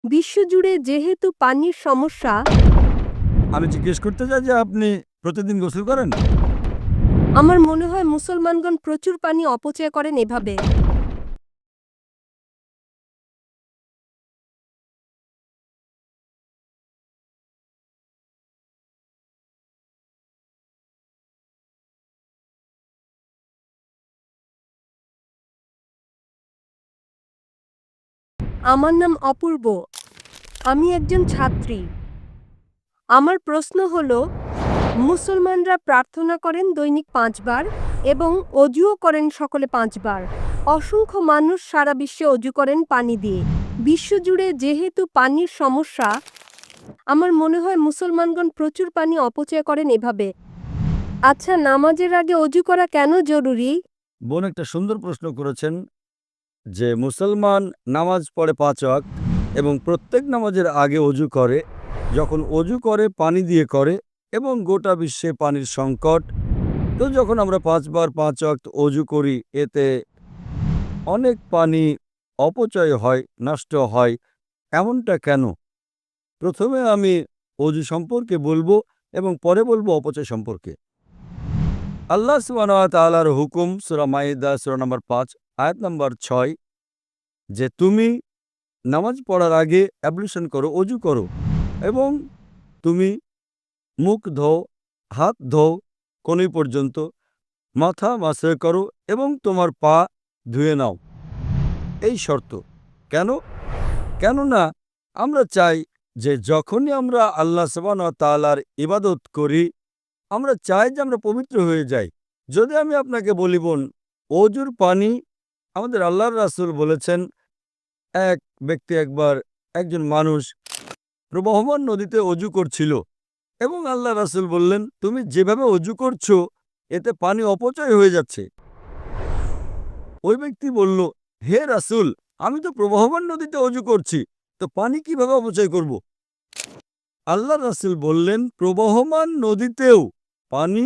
বিশ্বজুড়ে যেহেতু পানির সমস্যা, আমি জিজ্ঞেস করতে চাই যে আপনি প্রতিদিন গোসল করেন? আমার মনে হয় মুসলমানগণ প্রচুর পানি অপচয় করেন এভাবে। আমার নাম অপূর্ব। আমি একজন ছাত্রী। আমার প্রশ্ন হল, মুসলমানরা প্রার্থনা করেন দৈনিক 5 বার এবং অজুও করেন সকলে 5 বার। অসংখ্য মানুষ সারা বিশ্বে অজু করেন পানি দিয়ে। বিশ্বজুড়ে যেহেতু পানির সমস্যা, আমার মনে হয় মুসলমানগণ প্রচুর পানি অপচয় করেন এভাবে। আচ্ছা, নামাজের আগে অজু করা কেন জরুরি? বোন একটা সুন্দর প্রশ্ন করেছেন যে মুসলমান নামাজ পড়ে 5 ওয়াক্ত এবং প্রত্যেক নামাজের আগে অজু করে। যখন অজু করে পানি দিয়ে করে এবং গোটা বিশ্বে পানির সংকট, তো যখন আমরা 5 বার 5 ওয়াক্ত অজু করি এতে অনেক পানি অপচয় হয়, নষ্ট হয়। এমনটা কেন? প্রথমে আমি অজু সম্পর্কে বলবো এবং পরে বলবো অপচয় সম্পর্কে। আল্লাহ সুবহানাহু ওয়া তাআলার হুকুম সূরা মাইদা সূরা নম্বর 5 আয়াত নম্বর 6 যে তুমি নামাজ পড়ার আগে অ্যাবলিউশন করো, অজু করো এবং তুমি মুখ ধোও, হাত ধোও কনুই পর্যন্ত, মাথা মাসে করো এবং তোমার পা ধুয়ে নাও। এই শর্ত কেন? কেননা আমরা চাই যে যখনই আমরা আল্লাহ সুবহানাহু ওয়া তাআলার ইবাদত করি আমরা চাই যে আমরা পবিত্র হয়ে যাই। যদি আমি আপনাকে বলি বোন, অজুর পানি আমাদের আল্লাহর রাসূল বলেছেন, এক ব্যক্তি একবার একজন মানুষ প্রবহমান নদীতে অজু করছিল এবং আল্লাহ রাসূল বললেন, তুমি যেভাবে অজু করছো এতে পানি অপচয় হয়ে যাচ্ছে। ওই ব্যক্তি বলল, হে রাসূল, আমি তো প্রবহমান নদীতে অজু করছি, তো পানি কিভাবে অপচয় করব? আল্লাহ রাসূল বললেন, প্রবহমান নদীতেও পানি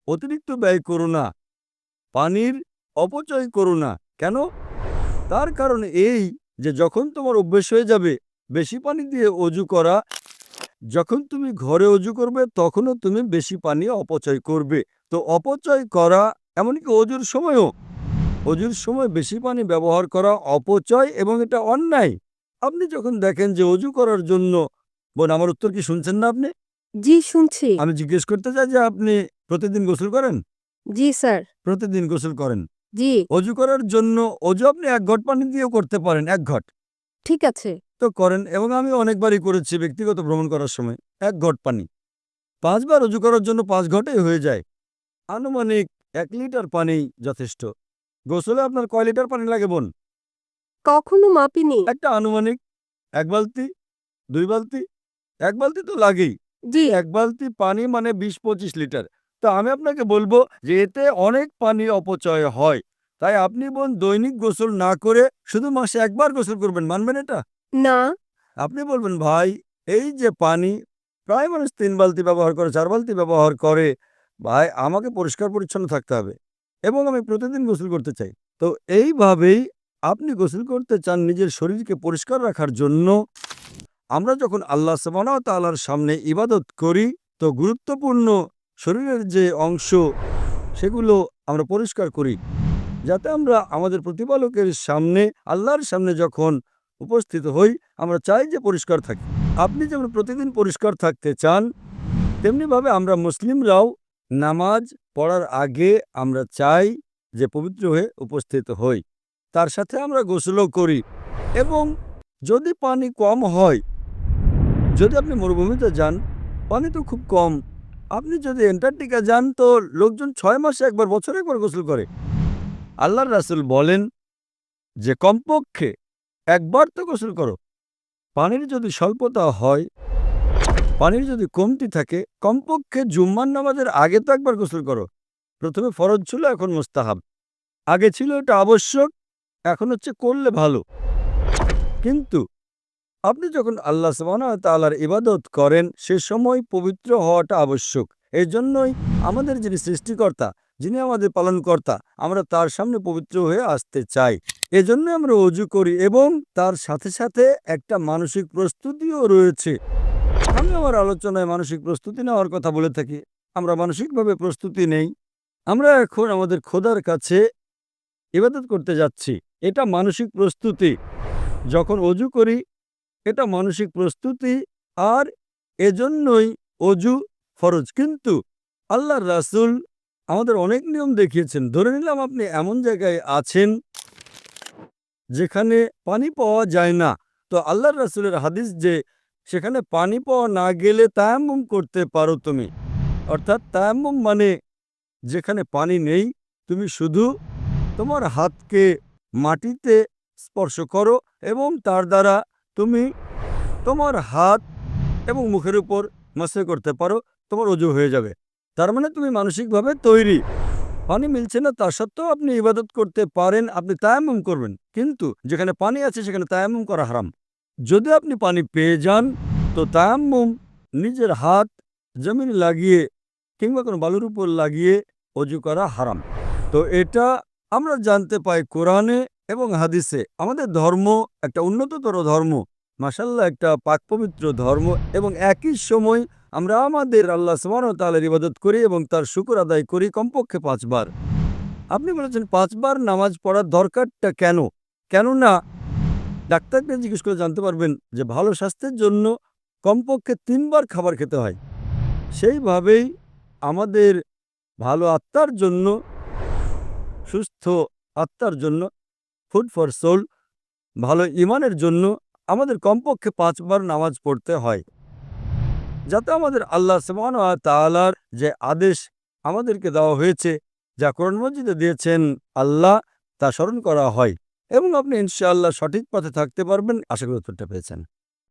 অতিরিক্ত ব্যয় করো না, পানির অপচয় করো না। কেন? তার কারণ এই যে যখন তোমার অভ্যেস হয়ে যাবে বেশি পানি দিয়ে অজু করা, যখন তুমি ঘরে অজু করবে তখনও তুমি বেশি পানি অপচয় করবে। তো অপচয় করা, এমনকি অজুর সময়ও, অজুর সময় বেশি পানি ব্যবহার করা অপচয় এবং এটা অন্যায়। আপনি যখন দেখেন যে অজু করার জন্য, বোন আমার উত্তর কি শুনছেন না আপনি? জি, শুনছি। আমি জিজ্ঞেস করতে চাই যে আপনি প্রতিদিন গোসল করেন? জি স্যার। প্রতিদিন গোসল করেন। জি। অজু করার জন্য অজু আপনি 1 ঘট পানি দিয়েও করতে পারেন, 1 ঘট। ঠিক আছে। তো করেন এবং আমি অনেকবারই করেছি ব্যক্তিগত ভ্রমণ করার সময়। 1 ঘট পানি 5 বার অজু করার জন্য 5 ঘটেই হয়ে যায়। আনুমানিক 1 লিটার পানি যথেষ্ট। গোসলে আপনার কয় লিটার পানি লাগে বোন? কখনো মাপিনি। একটা আনুমানিক 1 বালতি, 2 বালতি? 1 বালতি তো লাগেই। জি। 1 বালতি পানি মানে 20-25 লিটার। তো আমি আপনাকে বলবো যে এতে অনেক পানি অপচয় হয়। তাই আপনি বোন দৈনিক গোসল না করে শুধু মাসে 1 বার গোসল করবেন। মানবেন এটা? না। আপনি বলবেন, ভাই এই যে পানি প্রায় মানুষ 3 বালতি ব্যবহার করে, 4 বালতি ব্যবহার করে, ভাই আমাকে পরিষ্কার পরিচ্ছন্ন থাকতে হবে এবং আমি প্রতিদিন গোসল করতে চাই। তো এইভাবেই আপনি গোসল করতে চান নিজের শরীরকে পরিষ্কার রাখার জন্য। আমরা যখন আল্লাহ সুবহানাহু ওয়া তাআলার সামনে ইবাদত করি তো গুরুত্বপূর্ণ শরীরের যে অংশ সেগুলো আমরা পরিষ্কার করি, যাতে আমরা আমাদের প্রতিপালকের সামনে, আল্লাহর সামনে যখন উপস্থিত হই আমরা চাই যে পরিষ্কার থাকি। আপনি যেমন প্রতিদিন পরিষ্কার থাকতে চান, তেমনিভাবে আমরা মুসলিমরাও নামাজ পড়ার আগে আমরা চাই যে পবিত্র হয়ে উপস্থিত হই। তার সাথে আমরা গোসলও করি এবং যদি পানি কম হয়, যদি আপনি মরুভূমিতে যান পানি তো খুব কম, আপনি যদি অ্যান্টার্কটিকা যান তো লোকজন 6 মাসে একবার, বছরে একবার গোসল করে। আল্লাহর রাসূল বলেন যে কমপক্ষে একবার তো গোসল করো। পানির যদি স্বল্পতা হয়, পানির যদি কমতি থাকে, কমপক্ষে জুম্মার নামাজের আগে তো একবার গোসল করো। প্রথমে ফরজ ছিল, এখন মুস্তাহাব। আগে ছিল এটা আবশ্যক, এখন হচ্ছে করলে ভালো। কিন্তু আপনি যখন আল্লাহ সুবহানাহু ওয়া তাআলার ইবাদত করেন সে সময় পবিত্র হওয়াটা আবশ্যক। এই জন্যই আমাদের যিনি সৃষ্টিকর্তা যিনি আমাদের পালনকর্তা, আমরা তার সামনে পবিত্র হয়ে আসতে চাই। এজন্য আমরা অজু করি এবং তার সাথে সাথে একটা মানসিক প্রস্তুতিও রয়েছে। আমি আমার আলোচনায় মানসিক প্রস্তুতি নেওয়ার কথা বলে থাকি। আমরা মানসিকভাবে প্রস্তুতি নেই। আমরা এখন আমাদের খোদার কাছে ইবাদত করতে যাচ্ছি। এটা মানসিক প্রস্তুতি। যখন অজু করি এটা মানসিক প্রস্তুতি, আর এজন্যই অজু ফরজ। কিন্তু আল্লাহর রাসূল আমাদের অনেক নিয়ম দেখিয়েছেন। ধরে নিলাম আপনি এমন জায়গায় আছেন যেখানে পানি পাওয়া যায় না, তো আল্লাহর রাসূলের হাদিস যে সেখানে পানি পাওয়া না গেলে তায়াম্মুম করতে পারো তুমি। অর্থাৎ তায়াম্মুম মানে যেখানে পানি নেই তুমি শুধু তোমার হাতকে মাটিতে স্পর্শ করো এবং তার দ্বারা তুমি তোমার হাত এবং মুখের উপর মাসে করতে পারো, তোমার অজু হয়ে যাবে। তার মানে তুমি মানসিকভাবে তৈরি। পানি মিলছে না তা সত্ত্বেও আপনি ইবাদত করতে পারেন, আপনি তায়াম্মুম করবেন। কিন্তু যেখানে পানি আছে সেখানে তায়াম্মুম করা হারাম। যদি আপনি পানি পেয়ে যান তো তায়াম্মুম নিজের হাত জমিনে লাগিয়ে কিংবা কোনো বালুর উপর লাগিয়ে অজু করা হারাম। তো এটা আমরা জানতে পাই কোরআনে এবং হাদিসে। আমাদের ধর্ম একটা উন্নততর ধর্ম, মাশাআল্লাহ একটা পাক পবিত্র ধর্ম, এবং একই সময় আমরা আমাদের আল্লাহ সুবহানাহু ওয়া তাআলার ইবাদত করি এবং তার শুকর আদায় করি কমপক্ষে 5 বার। আপনি বলেছেন 5 বার নামাজ পড়ার দরকারটা কেন? কেননা ডাক্তারকে জিজ্ঞেস করে জানতে পারবেন যে ভালো স্বাস্থ্যের জন্য কমপক্ষে 3 বার খাবার খেতে হয়। সেইভাবেই আমাদের ভালো আত্মার জন্য, সুস্থ আত্মার জন্য, ফুড ফর সোল, ভালো ঈমানের জন্য আমাদের কমপক্ষে 5 বার নামাজ পড়তে হয়, যাতে আমাদের আল্লাহ সুবহানাহু ওয়া তাআলার যে আদেশ আমাদেরকে দেওয়া হয়েছে, যা কোরআন মাজিদে দিয়েছেন আল্লাহ, তা স্মরণ করা হয় এবং আপনি ইনশাআল্লাহ সঠিক পথে থাকতে পারবেন। আশা করি উত্তরটা পেয়েছেন।